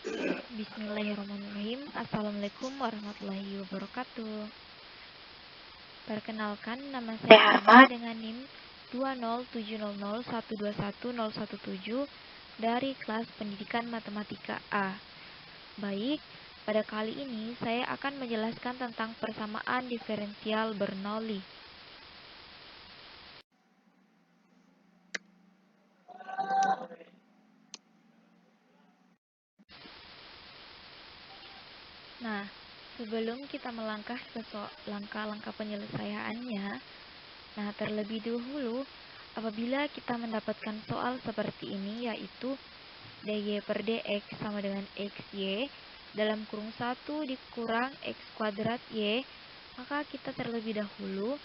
Bismillahirrahmanirrahim. Assalamualaikum warahmatullahi wabarakatuh. Perkenalkan, nama saya Ahmad dengan NIM 20700121017 dari kelas Pendidikan Matematika A. Baik, pada kali ini saya akan menjelaskan tentang persamaan diferensial Bernoulli. Nah, sebelum kita melangkah ke langkah-langkah penyelesaiannya, terlebih dahulu, apabila kita mendapatkan soal seperti ini, yaitu dy per dx sama dengan xy dalam kurung 1 dikurang x kuadrat y, maka kita terlebih dahulu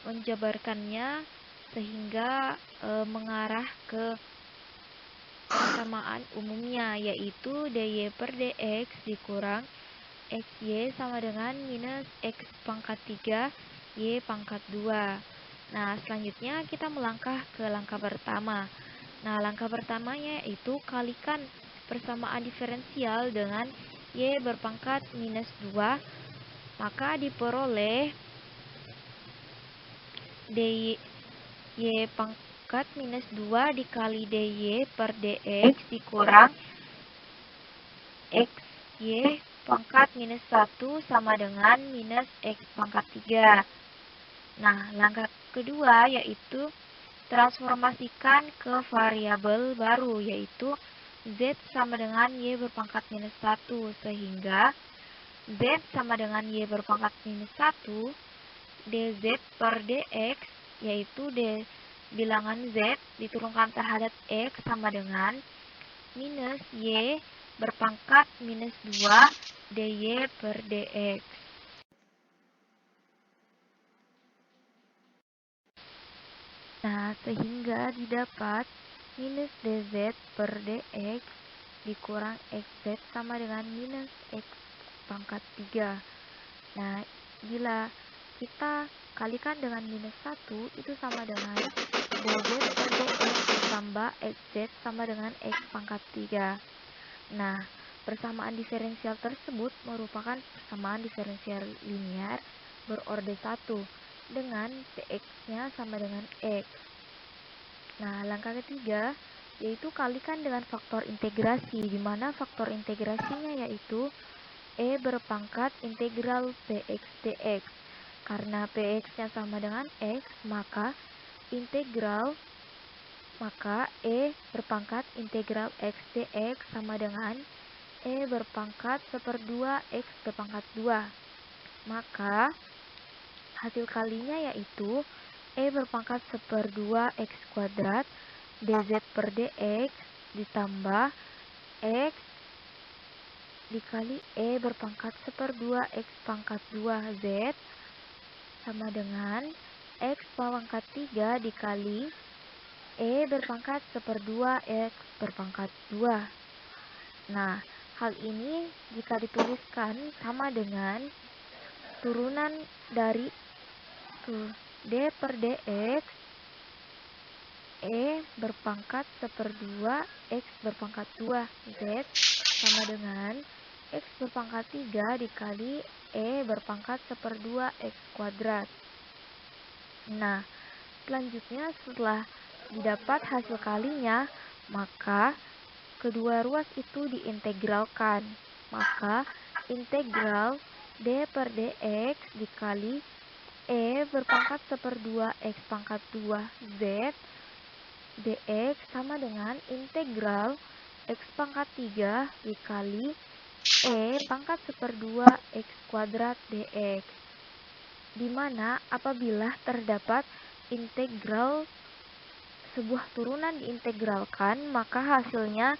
menjabarkannya sehingga mengarah ke persamaan umumnya, yaitu dy per dx dikurang xy sama dengan minus x pangkat 3 y pangkat 2. Nah, selanjutnya kita melangkah ke langkah pertama. Nah, langkah pertamanya yaitu kalikan persamaan diferensial dengan y berpangkat minus 2, maka diperoleh dy pangkat minus 2 dikali dy per dx dikurang xy pangkat minus 1 sama dengan minus x pangkat 3. Nah, langkah kedua yaitu transformasikan ke variabel baru, yaitu z sama dengan y berpangkat minus 1, sehingga z sama dengan y berpangkat minus 1 dz per dx, yaitu bilangan z diturunkan terhadap x sama dengan minus y berpangkat minus 2 dy per dx. Nah, sehingga didapat minus dz per dx dikurang xz sama dengan minus x pangkat 3. Nah, bila kita kalikan dengan minus 1, itu sama dengan dz per dx ditambah xz sama dengan x pangkat 3. Nah, persamaan diferensial tersebut merupakan persamaan diferensial linear berorde 1 dengan px-nya sama dengan x. Nah, langkah ketiga yaitu kalikan dengan faktor integrasi, di mana faktor integrasinya yaitu e berpangkat integral px dx. Karena px-nya sama dengan x, maka e berpangkat integral x dx sama dengan e berpangkat 1/2 x berpangkat 2. Maka hasil kalinya yaitu e berpangkat 1/2 x kuadrat dz per dx ditambah x dikali e berpangkat 1/2 x pangkat 2 z sama dengan x pangkat 3 dikali e berpangkat 1/2 x berpangkat 2. Nah, hal ini jika dituliskan sama dengan turunan dari d per dx e berpangkat 1/2 x berpangkat 2 z sama dengan x berpangkat 3 dikali e berpangkat 1/2 x kuadrat. Nah, selanjutnya setelah didapat hasil kalinya, maka kedua ruas itu diintegralkan. Maka integral d per dx dikali e berpangkat 1/2 x pangkat 2 z dx sama dengan integral x pangkat 3 dikali e pangkat 1/2 x kuadrat dx. Di mana apabila terdapat integral sebuah turunan diintegralkan, maka hasilnya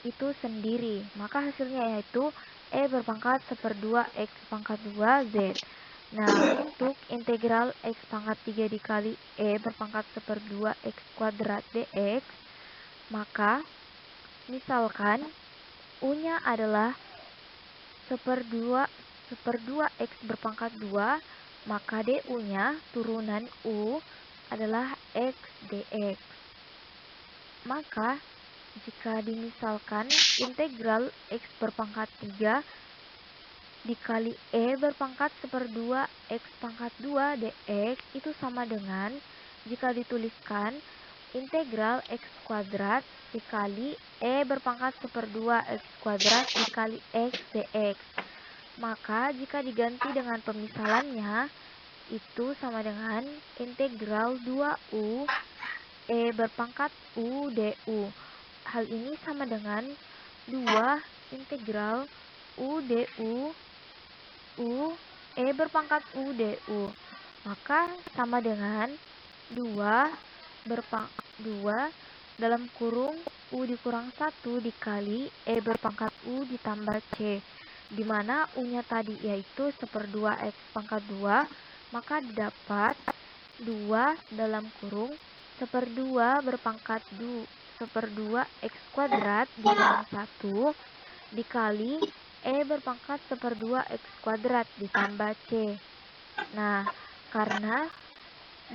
itu sendiri. Maka hasilnya yaitu e berpangkat 1/2 x pangkat 2 z. Nah, untuk integral x pangkat 3 dikali e berpangkat 1/2 x kuadrat dx, maka misalkan u-nya adalah 1/2 x berpangkat 2, maka du-nya turunan u adalah x dx. Maka Jika dimisalkan integral x berpangkat 3 dikali e berpangkat 1/2 x pangkat 2 dx itu sama dengan, jika dituliskan, integral x kuadrat dikali e berpangkat 1/2 x kuadrat dikali x dx. Maka jika diganti dengan pemisalannya, itu sama dengan integral 2u e berpangkat u du. Hal ini sama dengan 2 integral u du u e berpangkat u du. Maka sama dengan 2 dalam kurung u dikurang 1 dikali e berpangkat u ditambah c, di mana u-nya tadi yaitu 1/2 x pangkat 2, maka dapat 2 dalam kurung 1/2 berpangkat 1/2 x kuadrat dikurang 1 dikali e berpangkat 1/2 x kuadrat ditambah c. Nah, karena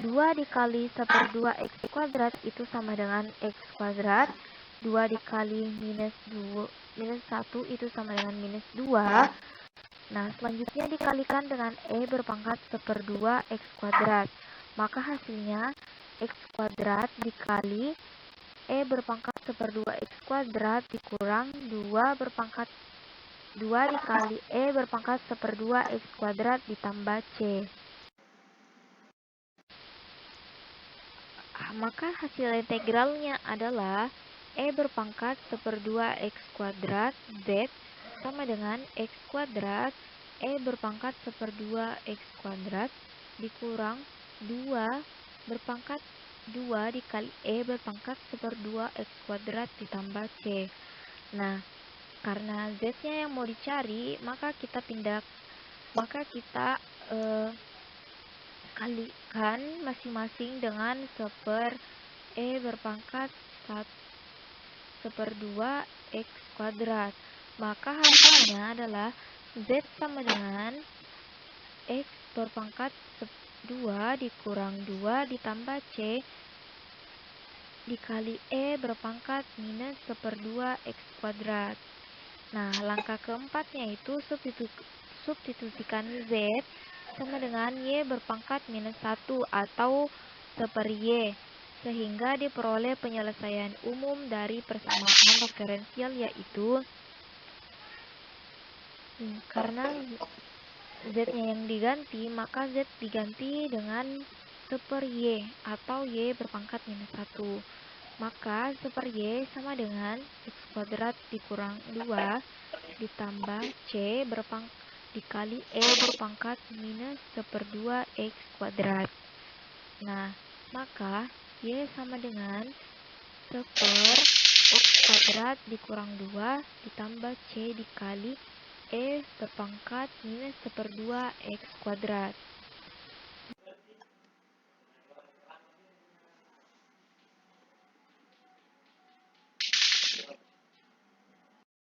2 dikali 1/2 x kuadrat itu sama dengan x kuadrat, 2 dikali minus 1 itu sama dengan minus 2. Nah, selanjutnya dikalikan dengan e berpangkat 1/2 x kuadrat. Maka hasilnya x kuadrat dikali e berpangkat 1/2 x kuadrat dikurang 2 dikali e berpangkat 1/2 x kuadrat ditambah c. Maka hasil integralnya adalah e berpangkat 1/2 x kuadrat z sama dengan x kuadrat e berpangkat 1/2 x kuadrat dikurang 2 berpangkat 2 dikali e berpangkat 1/2 x kuadrat ditambah c. Nah, karena z-nya yang mau dicari, maka kita kalikan masing-masing dengan 1/e berpangkat 1/2 x kuadrat. Maka hasilnya adalah z sama dengan x berpangkat 2 dikurang 2 ditambah c dikali e berpangkat minus 1/2 x kuadrat. Nah, langkah keempatnya itu substitusikan z sama dengan y berpangkat minus 1 atau 1/y, sehingga diperoleh penyelesaian umum dari persamaan diferensial, yaitu karena z-nya yang diganti, maka z diganti dengan 1/y atau y berpangkat minus 1. Maka 1/y sama dengan x kuadrat dikurang 2 ditambah c dikali e berpangkat minus 1/2 x kuadrat. Nah, maka y sama dengan 1/x kuadrat dikurang 2 ditambah c dikali e berpangkat minus 1/2 x kuadrat.